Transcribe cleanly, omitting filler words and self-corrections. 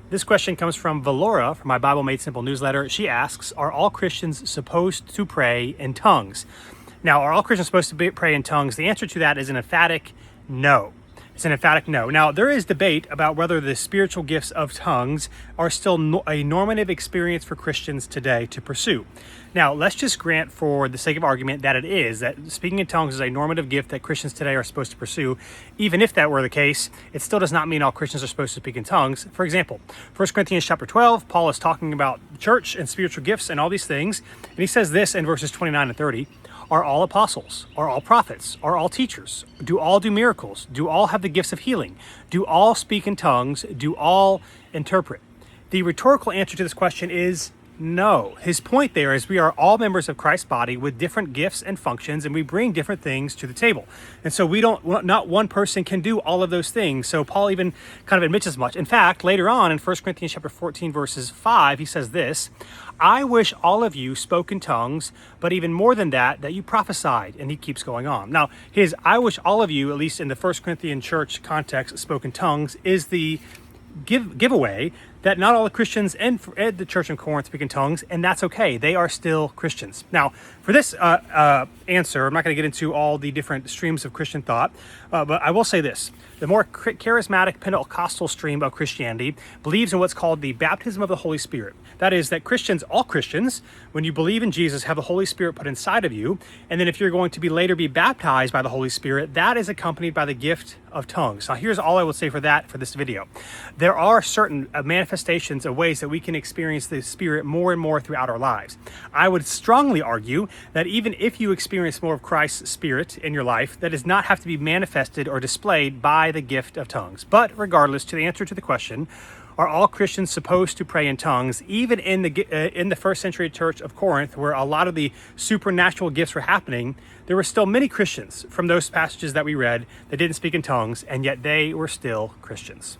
This question comes from Valora from my Bible Made Simple newsletter. She asks, are all Christians supposed to pray in tongues? Now, are all Christians supposed to pray in tongues? The answer to that is an emphatic no. It's an emphatic no. Now, there is debate about whether the spiritual gifts of tongues are still a normative experience for Christians today to pursue. Now, let's just grant for the sake of argument that it is, that speaking in tongues is a normative gift that Christians today are supposed to pursue. Even if that were the case, it still does not mean all Christians are supposed to speak in tongues. For example, 1 Corinthians chapter 12, Paul is talking about the church and spiritual gifts and all these things. And he says this in verses 29 and 30. Are all apostles? Are all prophets? Are all teachers? Do all do miracles? Do all have the gifts of healing? Do all speak in tongues? Do all interpret? The rhetorical answer to this question is no. His point there is we are all members of Christ's body with different gifts and functions, and we bring different things to the table. And so not one person can do all of those things. So Paul even kind of admits as much. In fact, later on in 1 Corinthians chapter 14, verses 5, he says this, I wish all of you spoke in tongues, but even more than that, that you prophesied. And he keeps going on. Now, his I wish all of you, at least in the 1 Corinthian church context, spoke in tongues is the giveaway that not all the Christians in the church in Corinth speak in tongues, and that's okay. They are still Christians. Now, for this answer, I'm not going to get into all the different streams of Christian thought, but I will say this. The more charismatic Pentecostal stream of Christianity believes in what's called the baptism of the Holy Spirit. That is that Christians, all Christians, when you believe in Jesus, have the Holy Spirit put inside of you. And then if you're going to be later be baptized by the Holy Spirit, that is accompanied by the gift of tongues. Now, here's all I will say for that for this video. There are certain manifestations of ways that we can experience the Spirit more and more throughout our lives. I would strongly argue that even if you experience more of Christ's Spirit in your life, that does not have to be manifested or displayed by the gift of tongues. But regardless, to the answer to the question, are all Christians supposed to pray in tongues? Even in the first century church of Corinth, where a lot of the supernatural gifts were happening, there were still many Christians from those passages that we read that didn't speak in tongues, and yet they were still Christians.